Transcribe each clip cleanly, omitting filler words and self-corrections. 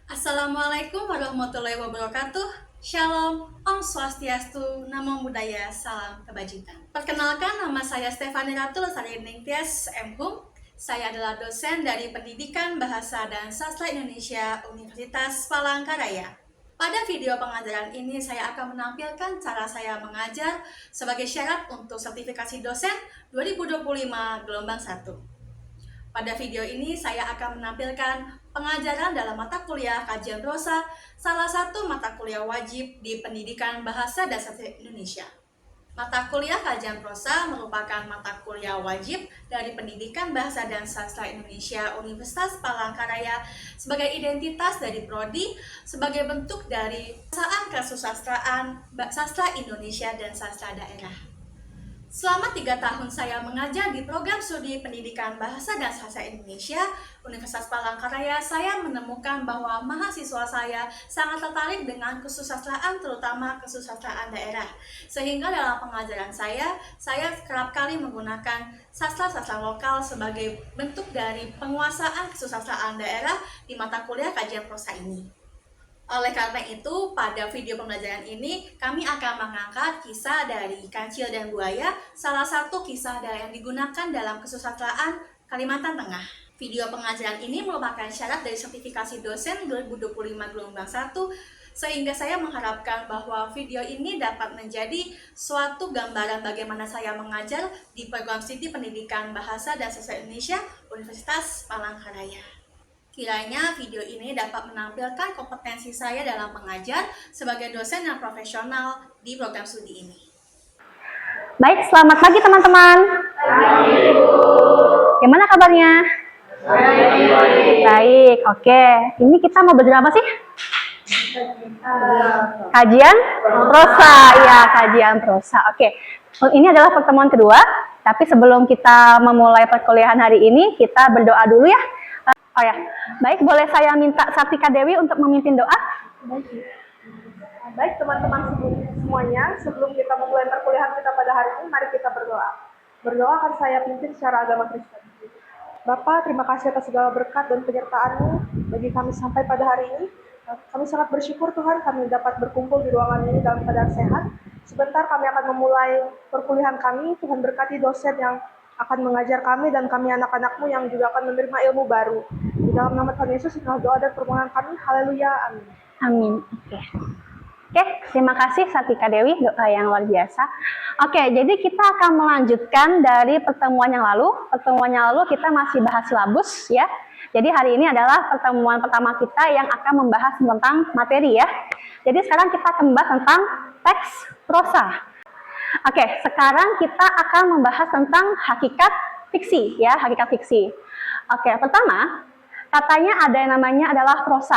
Assalamualaikum warahmatullahi wabarakatuh. Shalom, Om Swastiastu, Namo Buddhaya, Salam Kebajikan. Perkenalkan, nama saya Stefani Ratu Lestari Ningtyas M.Hum. Saya adalah dosen dari Pendidikan Bahasa dan Sastra Indonesia Universitas Palangkaraya. Pada video pengajaran ini saya akan menampilkan cara saya mengajar sebagai syarat untuk sertifikasi dosen 2025 gelombang 1. Pada video ini saya akan menampilkan pengajaran dalam mata kuliah kajian prosa, salah satu mata kuliah wajib di Pendidikan Bahasa dan Sastra Indonesia. Mata kuliah kajian prosa merupakan mata kuliah wajib dari Pendidikan Bahasa dan Sastra Indonesia Universitas Palangkaraya sebagai identitas dari prodi, sebagai bentuk dari perusahaan kesusastraan sastra Indonesia dan sastra daerah. Selama 3 tahun saya mengajar di program studi Pendidikan Bahasa dan Sastra Indonesia Universitas Palangkaraya, saya menemukan bahwa mahasiswa saya sangat tertarik dengan kesusastraan, terutama kesusastraan daerah. Sehingga dalam pengajaran saya kerap kali menggunakan sastra-sastra lokal sebagai bentuk dari penguasaan kesusastraan daerah di mata kuliah kajian prosa ini. Oleh karena itu, pada video pembelajaran ini, kami akan mengangkat kisah dari Kancil dan Buaya, salah satu kisah yang digunakan dalam kesusastraan Kalimantan Tengah. Video pengajaran ini merupakan syarat dari sertifikasi dosen 2025 gelombang 1, sehingga saya mengharapkan bahwa video ini dapat menjadi suatu gambaran bagaimana saya mengajar di program studi Pendidikan Bahasa dan Sastra Indonesia Universitas Palangkaraya. Kiranya video ini dapat menampilkan kompetensi saya dalam mengajar sebagai dosen yang profesional di program studi ini. Baik, selamat pagi teman-teman. Gimana kabarnya? Baik, oke. Ini kita mau belajar apa sih? Kajian prosa, ya kajian prosa. Oke, ini adalah pertemuan kedua. Tapi sebelum kita memulai perkuliahan hari ini, kita berdoa dulu ya. Oh ya, baik, boleh saya minta Sartika Dewi untuk memimpin doa? Baik teman-teman semuanya, sebelum kita memulai perkuliahan kita pada hari ini, mari kita berdoa. Berdoa akan saya pimpin secara agama Kristen. Bapa, terima kasih atas segala berkat dan penyertaan-Mu bagi kami sampai pada hari ini. Kami sangat bersyukur Tuhan, kami dapat berkumpul di ruangan ini dalam keadaan sehat. Sebentar kami akan memulai perkuliahan kami. Tuhan berkati dosen yang akan mengajar kami dan kami anak-anak-Mu yang juga akan menerima ilmu baru. Di dalam nama Tuhan Yesus, inilah doa dan permohonan kami. Haleluya, amin. Amin. Oke, terima kasih Sartika Dewi, doa yang luar biasa. Oke, jadi kita akan melanjutkan dari pertemuan yang lalu. Pertemuan yang lalu kita masih bahas silabus ya. Jadi hari ini adalah pertemuan pertama kita yang akan membahas tentang materi ya. Jadi sekarang kita akan membahas tentang teks prosa. Oke, sekarang kita akan membahas tentang hakikat fiksi ya, hakikat fiksi. Oke, pertama, katanya ada yang namanya adalah prosa.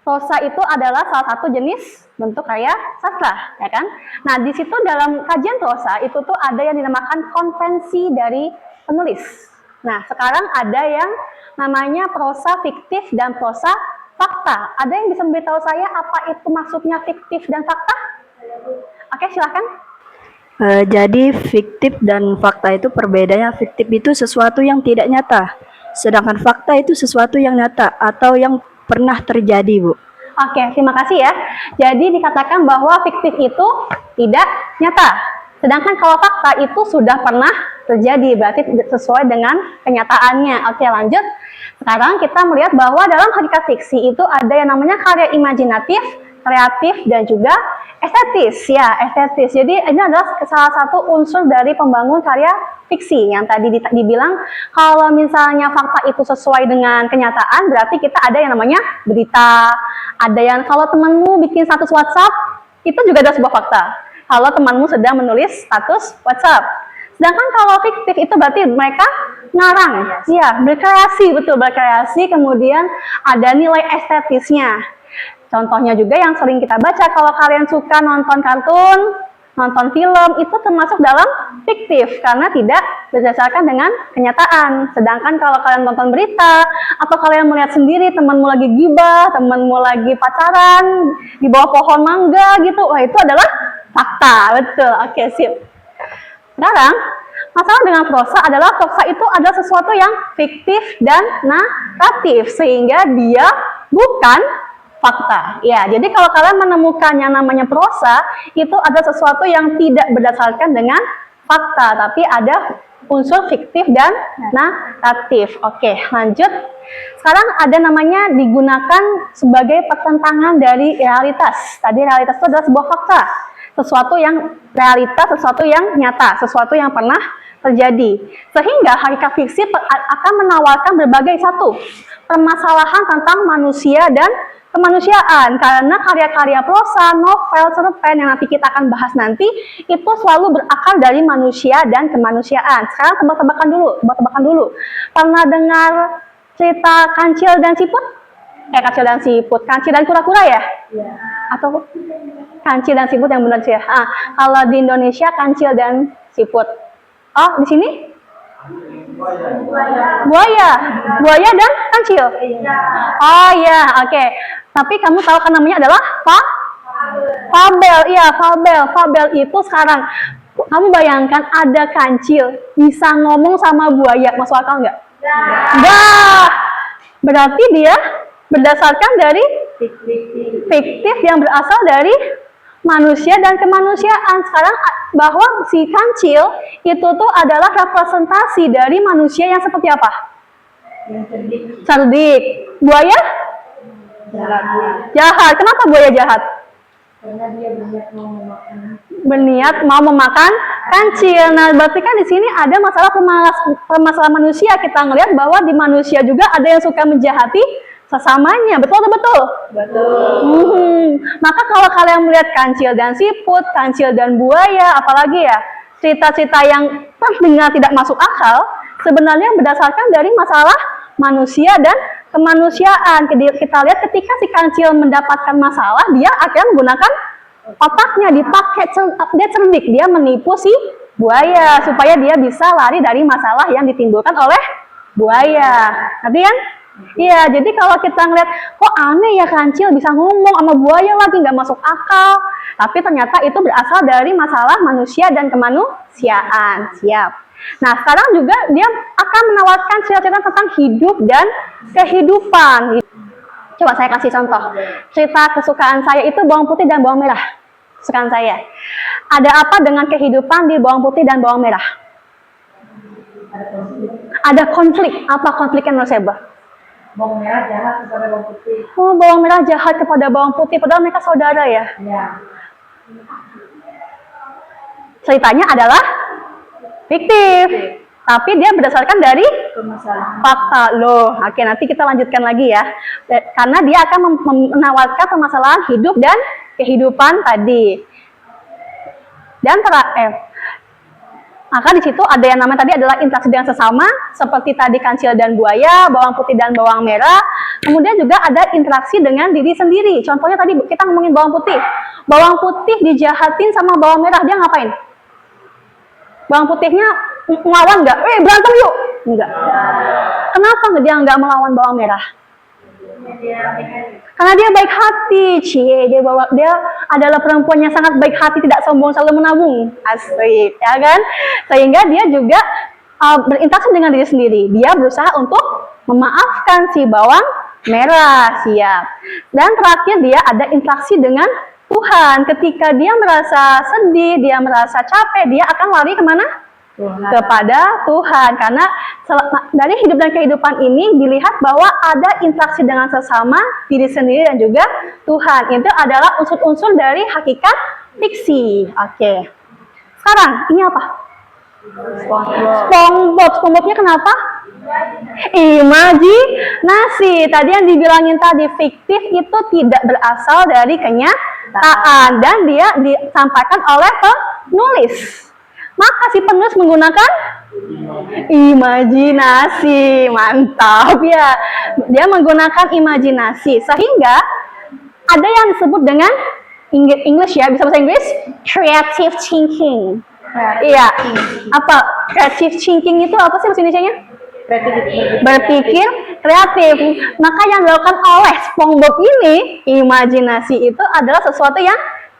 Prosa itu adalah salah satu jenis bentuk karya sastra, ya kan? Nah, di situ dalam kajian prosa itu tuh ada yang dinamakan konvensi dari penulis. Nah, sekarang ada yang namanya prosa fiktif dan prosa fakta. Ada yang bisa memberitahu saya apa itu maksudnya fiktif dan fakta? Oke, silakan. Jadi fiktif dan fakta itu perbedaannya. Fiktif itu sesuatu yang tidak nyata, sedangkan fakta itu sesuatu yang nyata atau yang pernah terjadi, Bu. Oke, terima kasih ya. Jadi dikatakan bahwa fiktif itu tidak nyata, sedangkan kalau fakta itu sudah pernah terjadi, berarti sesuai dengan kenyataannya. Oke, lanjut. Sekarang kita melihat bahwa dalam hakikat fiksi itu ada yang namanya karya imajinatif, kreatif, dan juga estetis ya, estetis. Jadi ini adalah salah satu unsur dari pembangun karya fiksi yang tadi dibilang kalau misalnya fakta itu sesuai dengan kenyataan, berarti kita ada yang namanya berita. Ada yang kalau temanmu bikin status WhatsApp, itu juga ada sebuah fakta. Kalau temanmu sedang menulis status WhatsApp. Sedangkan kalau fiktif itu berarti mereka ngarang, ya, berkreasi, betul, berkreasi, kemudian ada nilai estetisnya. Contohnya juga yang sering kita baca, kalau kalian suka nonton kartun, nonton film, itu termasuk dalam fiktif, karena tidak berdasarkan dengan kenyataan. Sedangkan kalau kalian nonton berita, atau kalian melihat sendiri temanmu lagi gibah, temanmu lagi pacaran, di bawah pohon mangga gitu, wah itu adalah fakta, betul, oke, sip. Sekarang, masalah dengan prosa adalah prosa itu adalah sesuatu yang fiktif dan naratif, sehingga dia bukan fakta. Ya, jadi kalau kalian menemukan yang namanya prosa, itu ada sesuatu yang tidak berdasarkan dengan fakta, tapi ada unsur fiktif dan naratif. Oke, lanjut. Sekarang ada namanya digunakan sebagai pertentangan dari realitas. Tadi realitas itu adalah sebuah fakta, sesuatu yang realitas, sesuatu yang nyata, sesuatu yang pernah terjadi. Sehingga hakikat fiksi akan menawarkan berbagai permasalahan tentang manusia dan kemanusiaan, karena karya-karya prosa, novel, cerpen yang nanti kita akan bahas nanti itu selalu berakar dari manusia dan kemanusiaan. Sekarang tebak-tebakan dulu. Pernah dengar cerita Kancil dan Siput? Kancil dan kura-kura ya? Iya. Atau Kancil dan Siput yang benar sih ya? Kalau di Indonesia Kancil dan Siput. Oh, di sini? Buaya dan kancil. Oh iya, oke. Tapi kamu tahu kan namanya adalah fabel. Iya, fabel itu sekarang kamu bayangkan ada kancil bisa ngomong sama buaya, masuk akal nggak? Nggak. Berarti dia berdasarkan dari fiktif yang berasal dari manusia dan kemanusiaan. Sekarang bahwa si kancil itu tuh adalah representasi dari manusia yang seperti apa? Cerdik. Buaya? Jahat. Kenapa buaya jahat? Karena dia berniat mau memakan kancil. Nah, berarti kan di sini ada permasalahan manusia. Kita ngelihat bahwa di manusia juga ada yang suka menjahati sesamanya. Betul atau betul? Betul. Maka kalau kalian melihat Kancil dan Siput, Kancil dan Buaya, apalagi ya, cerita-cerita yang terdengar tidak masuk akal, sebenarnya berdasarkan dari masalah manusia dan kemanusiaan. Kita lihat ketika si Kancil mendapatkan masalah, dia akhirnya menggunakan otaknya, dipakai, dia cerdik, dia menipu si buaya supaya dia bisa lari dari masalah yang ditimbulkan oleh buaya. Ngerti kan? Iya, jadi kalau kita ngeliat, kok aneh ya Kancil bisa ngomong sama buaya lagi, nggak masuk akal. Tapi ternyata itu berasal dari masalah manusia dan kemanusiaan. Siap. Nah, sekarang juga dia akan menawarkan cerita-cerita tentang hidup dan kehidupan. Coba saya kasih contoh. Cerita kesukaan saya itu bawang putih dan bawang merah. Kesukaan saya. Ada apa dengan kehidupan di bawang putih dan bawang merah? Ada konflik. Apa konfliknya menurut saya, Bah? bawang merah jahat kepada bawang putih. Oh, bawang merah jahat kepada bawang putih, padahal mereka saudara ya? Ya. Ceritanya adalah fiktif, tapi dia berdasarkan dari fakta loh. Oke, nanti kita lanjutkan lagi ya, karena dia akan menawarkan permasalahan hidup dan kehidupan tadi. Dan maka di situ ada yang namanya tadi adalah interaksi dengan sesama, seperti tadi kancil dan buaya, bawang putih dan bawang merah. Kemudian juga ada interaksi dengan diri sendiri. Contohnya tadi kita ngomongin bawang putih. Bawang putih dijahatin sama bawang merah, dia ngapain? Bawang putihnya ngelawan nggak? Berantem yuk! Enggak. Kenapa dia nggak melawan bawang merah? Karena dia baik hati, dia adalah perempuan yang sangat baik hati, tidak sombong, selalu menabung, asik, ya kan? Sehingga dia juga berinteraksi dengan diri sendiri. Dia berusaha untuk memaafkan si bawang merah, siap. Dan terakhir dia ada interaksi dengan Tuhan. Ketika dia merasa sedih, dia merasa capek, dia akan lari kemana? Tuhan. Kepada Tuhan, karena dari hidup dan kehidupan ini dilihat bahwa ada interaksi dengan sesama, diri sendiri dan juga Tuhan. Itu adalah unsur-unsur dari hakikat fiksi. Oke. Sekarang ini apa? SpongeBob. SpongeBobnya kenapa? Imajinasi. Tadi yang dibilangin tadi, fiktif itu tidak berasal dari kenyataan dan dia disampaikan oleh penulis. Maka si penulis menggunakan imajinasi. Mantap ya. Dia menggunakan imajinasi. Sehingga ada yang disebut dengan English ya, bisa bahasa Inggris? Creative thinking. Iya. Apa? Creative thinking itu apa sih bahasa Indonesianya? Berpikir kreatif. Maka yang dilakukan oleh SpongeBob ini, imajinasi itu adalah sesuatu yang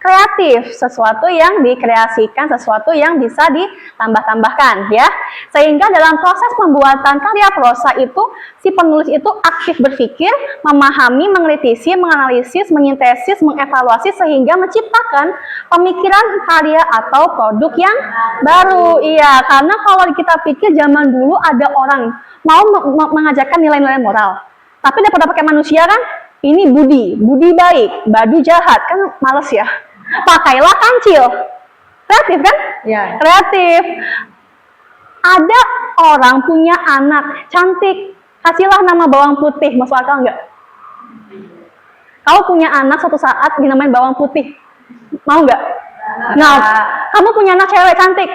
kreatif, sesuatu yang dikreasikan, sesuatu yang bisa ditambah-tambahkan ya. Sehingga dalam proses pembuatan karya prosa itu si penulis itu aktif berpikir, memahami, mengkritisi, menganalisis, menyintesis, mengevaluasi sehingga menciptakan pemikiran karya atau produk yang baru. Iya, karena kalau kita pikir zaman dulu ada orang mau mengajarkan nilai-nilai moral, tapi daripada pakai manusia kan, ini budi baik, badu jahat, kan males ya. Pakailah kancil. Kreatif kan? Ya. Kreatif. Ada orang punya anak cantik, kasihlah nama bawang putih, masuk akal nggak? Kau punya anak suatu saat dinamain bawang putih, mau nggak? Nah, kamu punya anak cewek cantik,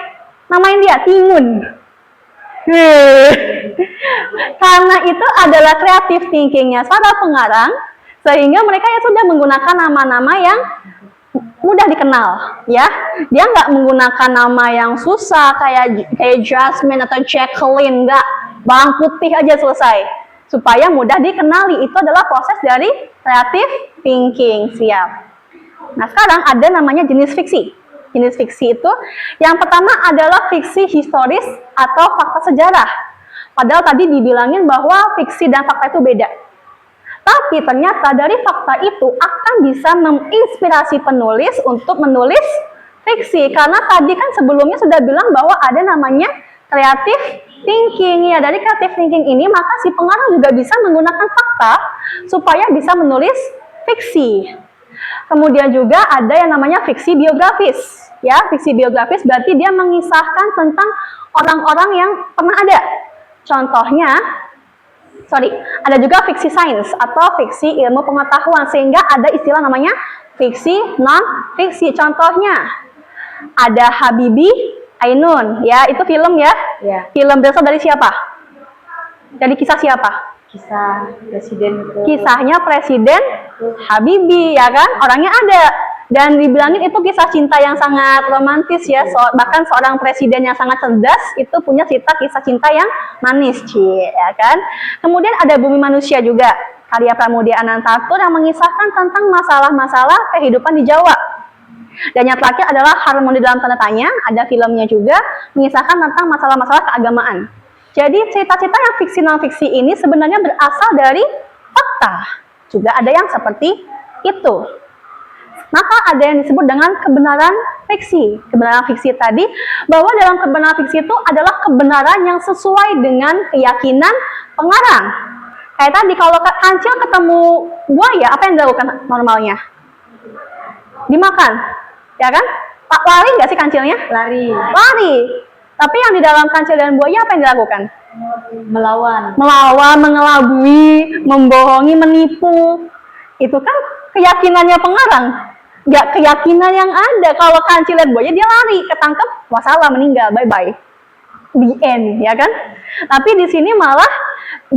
namain dia Timun. Karena itu adalah creative thinkingnya para pengarang, sehingga mereka ya sudah menggunakan nama-nama yang mudah dikenal, ya. Dia nggak menggunakan nama yang susah kayak Jasmine atau Jacqueline, nggak. Bawang putih aja selesai, supaya mudah dikenali. Itu adalah proses dari creative thinking. Siap. Nah, sekarang ada namanya jenis fiksi. Jenis fiksi itu yang pertama adalah fiksi historis atau fakta sejarah. Padahal tadi dibilangin bahwa fiksi dan fakta itu beda. Tapi ternyata dari fakta itu akan bisa menginspirasi penulis untuk menulis fiksi. Karena tadi kan sebelumnya sudah bilang bahwa ada namanya creative thinking. Ya, dari creative thinking ini maka si pengarang juga bisa menggunakan fakta supaya bisa menulis fiksi. Kemudian juga ada yang namanya fiksi biografis. Ya, fiksi biografis berarti dia mengisahkan tentang orang-orang yang pernah ada. Contohnya, ada juga fiksi sains atau fiksi ilmu pengetahuan, sehingga ada istilah namanya fiksi non-fiksi. Contohnya, ada Habibie Ainun, ya itu film ya. Ya. Film berasal dari siapa? Dari kisah siapa? Kisah presiden itu. Kisahnya Presiden Habibie, ya kan? Orangnya ada. Dan dibilangin itu kisah cinta yang sangat romantis ya. Bahkan seorang presiden yang sangat cerdas itu punya kisah cinta yang manis, ya kan? Kemudian ada Bumi Manusia juga, karya Pramudia Anantatur yang mengisahkan tentang masalah-masalah kehidupan di Jawa. Dan yang terakhir adalah Harmoni Dalam Tanda Tanya, ada filmnya juga mengisahkan tentang masalah-masalah keagamaan. Jadi cerita-cerita yang fiksi non-fiksi ini sebenarnya berasal dari fakta. Juga ada yang seperti itu. Maka ada yang disebut dengan kebenaran fiksi. Kebenaran fiksi tadi, bahwa dalam kebenaran fiksi itu adalah kebenaran yang sesuai dengan keyakinan pengarang. Kayak tadi, kalau kancil ketemu buaya, apa yang dilakukan normalnya? Dimakan, ya kan? Lari nggak sih kancilnya? Lari. Lari. Tapi yang di dalam kancil dan buaya apa yang dilakukan? Melawan. Melawan, mengelabui, membohongi, menipu. Itu kan keyakinannya pengarang. Nggak keyakinan yang ada. Kalau kancil dan buaya dia lari, ketangkep, masalah, meninggal, bye-bye. The end, ya kan? Tapi di sini malah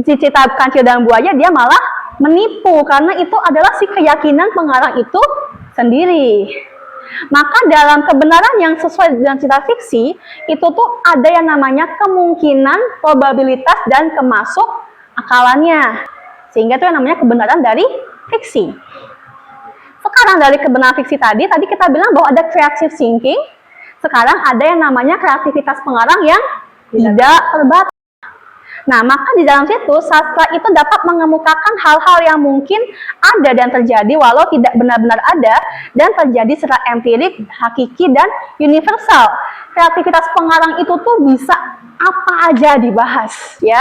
cerita kancil dan buaya dia malah menipu, karena itu adalah si keyakinan pengarang itu sendiri. Maka dalam kebenaran yang sesuai dengan cerita fiksi, itu tuh ada yang namanya kemungkinan, probabilitas, dan kemasuk akalannya. Sehingga itu yang namanya kebenaran dari fiksi. Sekarang dari kebenaran fiksi tadi kita bilang bahwa ada creative thinking. Sekarang ada yang namanya kreativitas pengarang yang tidak terbatas. Nah, maka di dalam situ sastra itu dapat mengemukakan hal-hal yang mungkin ada dan terjadi walau tidak benar-benar ada dan terjadi secara empirik, hakiki, dan universal. Kreativitas pengarang itu tuh bisa apa aja dibahas, ya.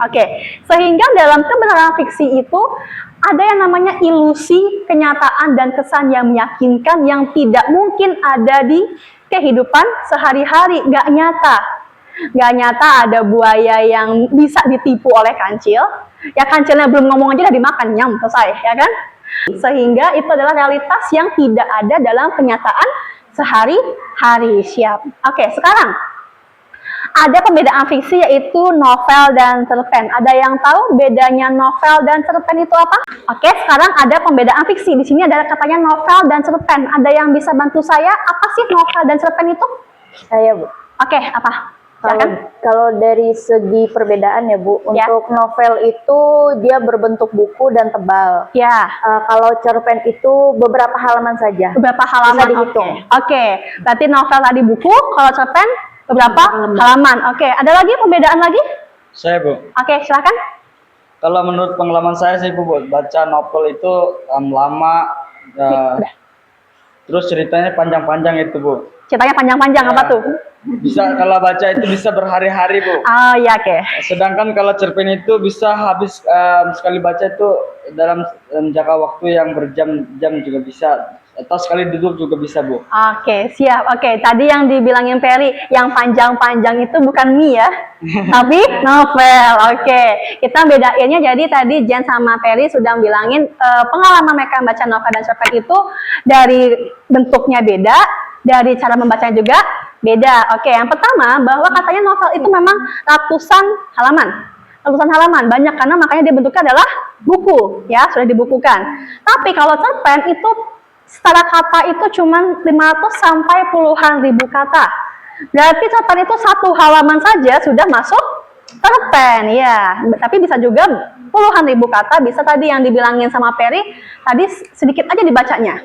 Oke, sehingga dalam kebenaran fiksi itu ada yang namanya ilusi, kenyataan, dan kesan yang meyakinkan yang tidak mungkin ada di kehidupan sehari-hari, nggak nyata. Nggak nyata ada buaya yang bisa ditipu oleh kancil. Ya kancilnya belum ngomong aja udah dimakan, nyam, selesai, ya kan? Sehingga itu adalah realitas yang tidak ada dalam kenyataan sehari-hari. Siap. Oke, sekarang ada pembedaan fiksi yaitu novel dan cerpen. Ada yang tahu bedanya novel dan cerpen itu apa? Oke, sekarang ada pembedaan fiksi. Di sini ada katanya novel dan cerpen. Ada yang bisa bantu saya? Apa sih novel dan cerpen itu? Saya, Bu. Oke, apa? Kalau dari segi perbedaan ya Bu, Ya. untuk novel itu dia berbentuk buku dan tebal. Ya, Kalau cerpen itu beberapa halaman saja. beberapa halaman. Bisa dihitung. Oke. Berarti novel tadi buku, kalau cerpen beberapa halaman. Oke, ada lagi perbedaan lagi? Saya Bu, Oke, silakan. kalau menurut pengalaman saya sih Bu, baca novel itu lama, terus ceritanya panjang-panjang itu Bu. Ceritanya panjang-panjang apa tuh? Bisa kalau baca itu bisa berhari-hari Bu. Oh iya, oke. Sedangkan kalau cerpen itu bisa habis sekali baca itu dalam jangka waktu yang berjam-jam juga bisa, atau sekali duduk juga bisa Bu. Oke, siap. Oke, tadi yang dibilangin Ferry, yang panjang-panjang itu bukan mie ya, tapi novel. Oke, kita bedainnya jadi tadi Jen sama Ferry sudah bilangin pengalaman mereka baca novel dan cerpen itu dari bentuknya beda, dari cara membacanya juga beda. Oke, yang pertama bahwa katanya novel itu memang ratusan halaman. Ratusan halaman, banyak karena makanya dia bentuknya adalah buku, ya, sudah dibukukan. Tapi kalau cerpen itu secara kata itu cuma 500 sampai puluhan ribu kata. Berarti cerpen itu satu halaman saja sudah masuk cerpen, ya. Tapi bisa juga puluhan ribu kata, bisa tadi yang dibilangin sama Ferry, tadi sedikit aja dibacanya.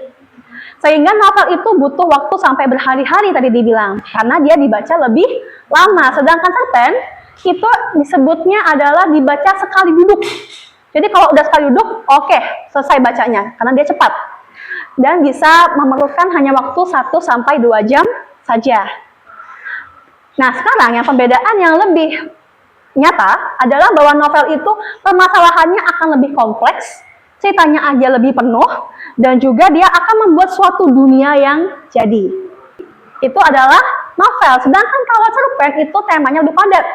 Sehingga novel itu butuh waktu sampai berhari-hari tadi dibilang, karena dia dibaca lebih lama. Sedangkan cerpen itu disebutnya adalah dibaca sekali duduk. Jadi kalau udah sekali duduk, oke, selesai bacanya, karena dia cepat. Dan bisa memerlukan hanya waktu 1 sampai 2 jam saja. Nah, sekarang yang perbedaan yang lebih nyata adalah bahwa novel itu permasalahannya akan lebih kompleks, ceritanya aja lebih penuh, dan juga dia akan membuat suatu dunia yang jadi. Itu adalah novel. Sedangkan kalau cerpen itu temanya lebih padat,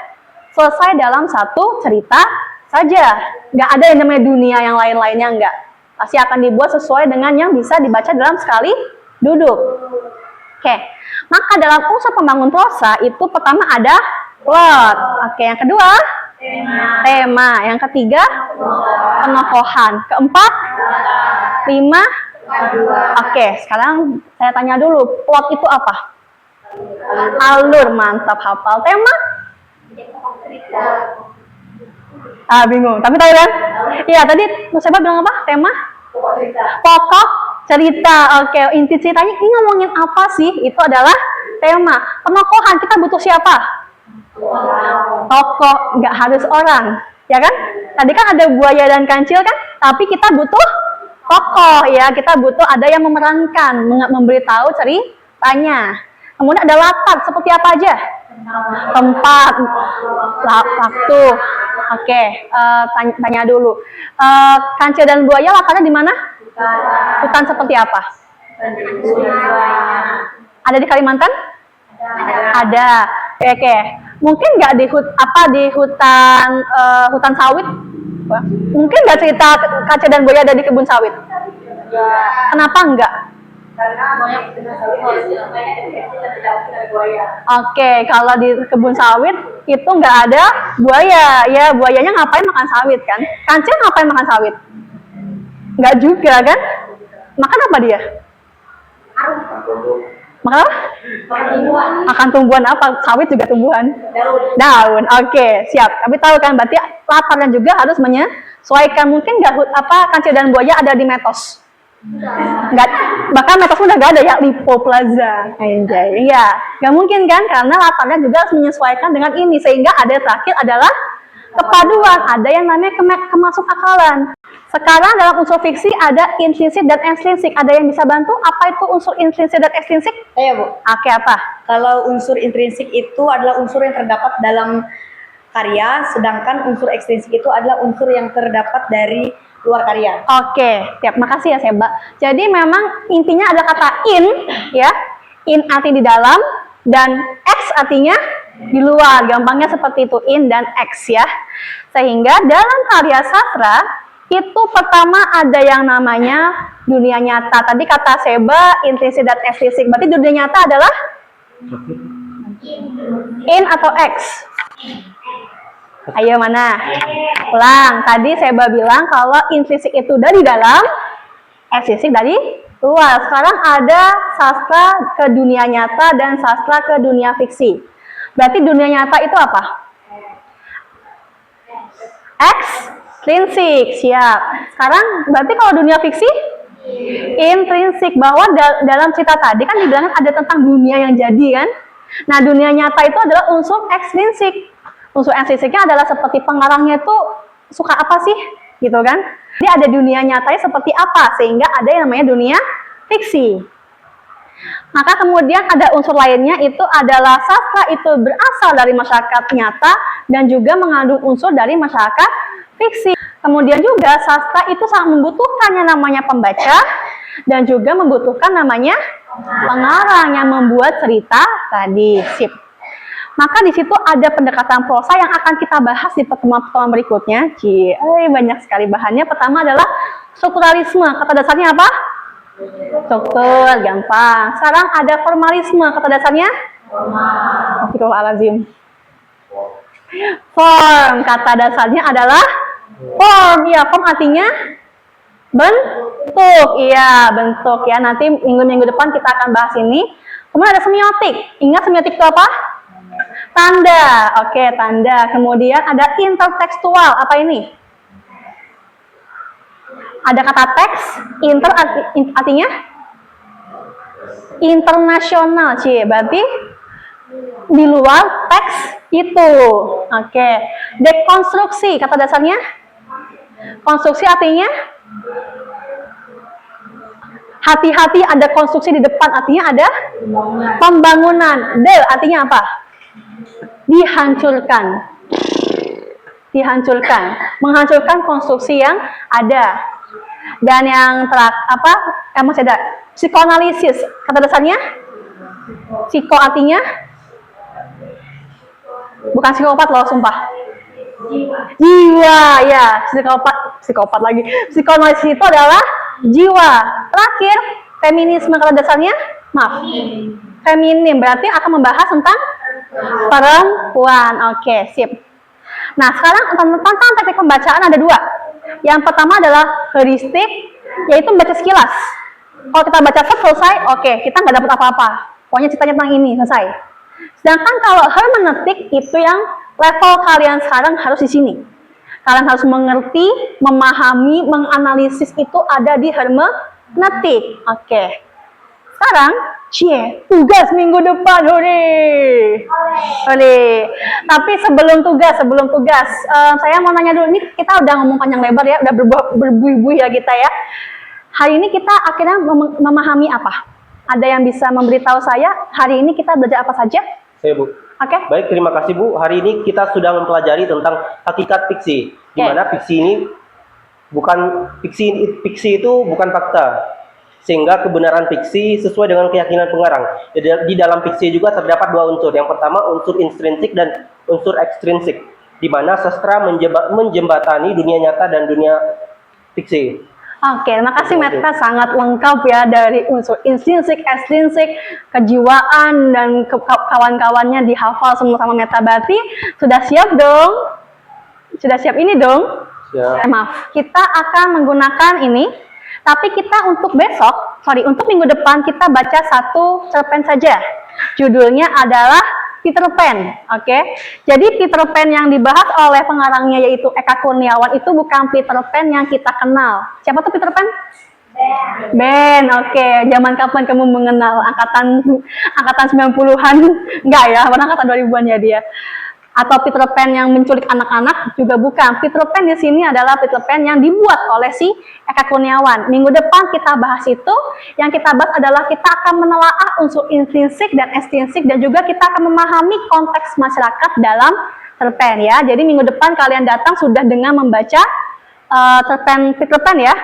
selesai dalam satu cerita saja. Nggak ada yang namanya dunia yang lain-lainnya, nggak. Pasti akan dibuat sesuai dengan yang bisa dibaca dalam sekali duduk. Oke, maka dalam unsur pembangun prosa itu pertama ada plot. Oke, yang kedua tema. Yang ketiga penokohan. Keempat lima. Oke, sekarang saya tanya dulu, plot itu apa? Alur, mantap, hafal. Tema? Bingung, tapi tahu kan? Iya, tadi Mas Eba bilang apa? Tema? Pokok cerita. Oke, inti ceritanya ini ngomongin apa sih? Itu adalah tema. Penokohan, kita butuh siapa? Tokoh, nggak harus orang, ya kan? Tadi kan ada buaya dan kancil kan? Tapi kita butuh tokoh, ya. Kita butuh ada yang memerankan, memberitahu ceritanya. Kemudian ada latar, seperti apa aja? Tempat, waktu. Oke, tanya dulu. Kancil dan buaya latarnya di mana? Hutan seperti apa? Ada di Kalimantan? Ada. Oke. Mungkin nggak di hutan sawit? Mungkin nggak cerita kancil dan buaya ada di kebun sawit? Kenapa enggak? Oke, kalau di kebun sawit itu nggak ada buaya, ya buayanya ngapain makan sawit kan? Kancil ngapain makan sawit? Nggak juga kan? Makan apa dia? Makan apa? Makan tumbuhan apa? Sawit juga tumbuhan. Daun. Oke, siap. Tapi tahu kan? Berarti latarnya juga harus menyesuaikan. Mungkin nggak kancil dan buaya ada di Metos. Nggak, bahkan Metos udah nggak ada ya, Lipo Plaza. Anjay. Iya, nggak mungkin kan? Karena latarnya juga harus menyesuaikan dengan ini. Sehingga ada terakhir adalah kepaduan. Ada yang namanya kemasuk akalan. Sekarang dalam unsur fiksi ada intrinsik dan ekstrinsik. Ada yang bisa bantu? Apa itu unsur intrinsik dan ekstrinsik? Iya Bu. Oke, apa? Kalau unsur intrinsik itu adalah unsur yang terdapat dalam karya, sedangkan unsur ekstrinsik itu adalah unsur yang terdapat dari luar karya. Oke, siap. Makasih ya Seba. Jadi memang intinya ada kata in, ya. In arti di dalam dan X artinya di luar. Gampangnya seperti itu, in dan X ya. Sehingga dalam karya sastra itu pertama ada yang namanya dunia nyata. Tadi kata Seba intrinsik dan ekstrinsik. Berarti dunia nyata adalah in atau X? Ayo mana? Ulang. Tadi Seba bilang kalau intrinsik itu dari dalam, ekstrinsik dari luar. Sekarang ada sastra ke dunia nyata dan sastra ke dunia fiksi. Berarti dunia nyata itu apa? Ekstrinsik, siap. Sekarang berarti kalau dunia fiksi? Intrinsik, bahwa dalam cerita tadi kan dibilang ada tentang dunia yang jadi kan. Nah, dunia nyata itu adalah unsur ekstrinsik. Unsur ekstrinsiknya adalah seperti pengarangnya itu suka apa sih, gitu kan. Jadi ada dunia nyatanya seperti apa, sehingga ada yang namanya dunia fiksi. Maka kemudian ada unsur lainnya, itu adalah sastra itu berasal dari masyarakat nyata dan juga mengandung unsur dari masyarakat fiksi. Kemudian juga sastra itu sangat membutuhkan yang namanya pembaca dan juga membutuhkan namanya pengarang yang membuat cerita tadi. Sip. Maka di situ ada pendekatan prosa yang akan kita bahas di pertemuan-pertemuan berikutnya. Banyak sekali bahannya. Pertama adalah strukturalisme. Kata dasarnya apa? Struktur, gampang. Sekarang ada formalisme. Kata dasarnya? Astagfirullahaladzim. Form. Kata dasarnya adalah form. Ya, form artinya bentuk. Iya, bentuk ya. Nanti minggu-minggu depan kita akan bahas ini. Kemudian ada semiotik. Ingat semiotik itu apa? Tanda. Oke, tanda. Kemudian ada intertekstual. Apa ini? Ada kata teks. Inter artinya internasional. Berarti di luar teks itu. Oke. Dekonstruksi. Kata dasarnya? Konstruksi artinya? Hati-hati, ada konstruksi di depan, artinya ada pembangunan. Artinya apa? Dihancurkan. Dihancurkan. Menghancurkan konstruksi yang ada. Dan yang masih ada psikoanalisis. Kata dasarnya? Psiko artinya? Bukan psikopat loh, sumpah. Jiwa, ya. Psikopat lagi. Psikoanalisis itu adalah jiwa. Terakhir, feminisme. Kata dasarnya? Maaf. Feminim, berarti akan membahas tentang perempuan. Oke, sip. Nah, sekarang tentang teknik pembacaan ada dua. Yang pertama adalah heuristik, yaitu membaca sekilas. Kalau kita baca selesai, oke, kita nggak dapat apa-apa. Pokoknya ceritanya tentang ini, selesai. Sedangkan kalau hermeneutik, itu yang level kalian sekarang harus di sini. Kalian harus mengerti, memahami, menganalisis itu ada di hermeneutik. Oke. Sekarang, tugas minggu depan, hore. Tapi sebelum tugas, saya mau nanya dulu, ini kita udah ngomong panjang lebar ya, udah berbuih-buih ya kita ya. Hari ini kita akhirnya memahami apa? Ada yang bisa memberitahu saya, hari ini kita belajar apa saja? Saya, Bu. Oke. Baik, terima kasih, Bu. Hari ini kita sudah mempelajari tentang hakikat fiksi. Di mana fiksi ini fiksi itu bukan fakta. Sehingga kebenaran fiksi sesuai dengan keyakinan pengarang. Di dalam fiksi juga terdapat dua unsur. Yang pertama unsur intrinsik dan unsur ekstrinsik. Di mana sastra menjembatani dunia nyata dan dunia fiksi. Oke, terima kasih Meta, sangat lengkap ya dari unsur intrinsik, ekstrinsik, kejiwaan dan kawan-kawannya dihafal semua sama Meta. Berarti sudah siap dong? Sudah siap ini dong? Ya. Maaf, kita akan menggunakan ini. Tapi kita untuk untuk minggu depan kita baca satu cerpen saja. Judulnya adalah Peter Pan, oke? Jadi Peter Pan yang dibahas oleh pengarangnya yaitu Eka Kurniawan itu bukan Peter Pan yang kita kenal. Siapa tuh Peter Pan? Ben, oke. Zaman kapan kamu mengenal angkatan 90-an? Enggak ya, pada angkatan 2000-an ya dia. Atau Peter Pan yang menculik anak-anak juga bukan. Peter Pan di sini adalah Peter Pan yang dibuat oleh si Eka Kurniawan. Minggu depan kita bahas itu. Yang kita bahas adalah kita akan menelaah unsur intrinsik dan ekstrinsik dan juga kita akan memahami konteks masyarakat dalam cerpen ya. Jadi minggu depan kalian datang sudah dengan membaca cerpen Peter Pan ya.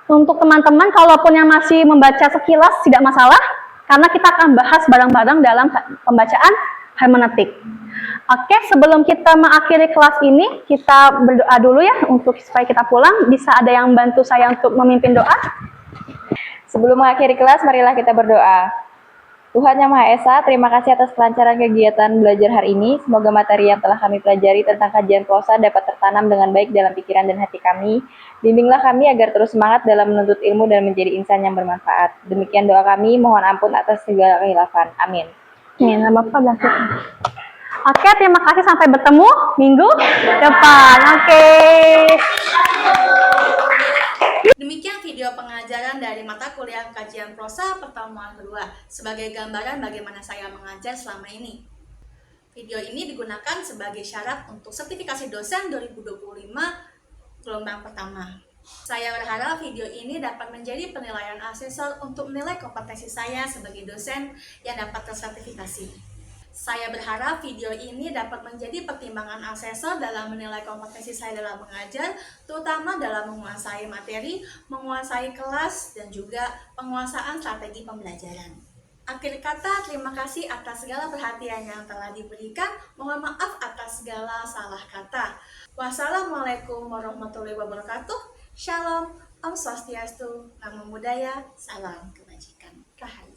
Untuk teman-teman kalaupun yang masih membaca sekilas tidak masalah karena kita akan bahas bareng-bareng dalam pembacaan hermeneutik. Oke, sebelum kita mengakhiri kelas ini, kita berdoa dulu ya untuk supaya kita pulang. Bisa ada yang bantu saya untuk memimpin doa? Sebelum mengakhiri kelas, marilah kita berdoa. Tuhan Yang Maha Esa, terima kasih atas kelancaran kegiatan belajar hari ini. Semoga materi yang telah kami pelajari tentang kajian prosa dapat tertanam dengan baik dalam pikiran dan hati kami. Bimbinglah kami agar terus semangat dalam menuntut ilmu dan menjadi insan yang bermanfaat. Demikian doa kami, mohon ampun atas segala kehilafan. Amin. Nih, nama Bapak dan kita. Oke, terima kasih. Sampai bertemu minggu depan. Oke. Demikian video pengajaran dari mata kuliah kajian prosa pertemuan kedua sebagai gambaran bagaimana saya mengajar selama ini. Video ini digunakan sebagai syarat untuk sertifikasi dosen 2025 gelombang pertama. Saya berharap video ini dapat menjadi penilaian asesor untuk menilai kompetensi saya sebagai dosen yang dapat tersertifikasi. Saya berharap video ini dapat menjadi pertimbangan asesor dalam menilai kompetensi saya dalam mengajar, terutama dalam menguasai materi, menguasai kelas, dan juga penguasaan strategi pembelajaran. Akhir kata, terima kasih atas segala perhatian yang telah diberikan. Mohon maaf atas segala salah kata. Wassalamualaikum warahmatullahi wabarakatuh. Shalom, Om Swastiastu, Namo Buddhaya, Salam Kebajikan. Rahayu.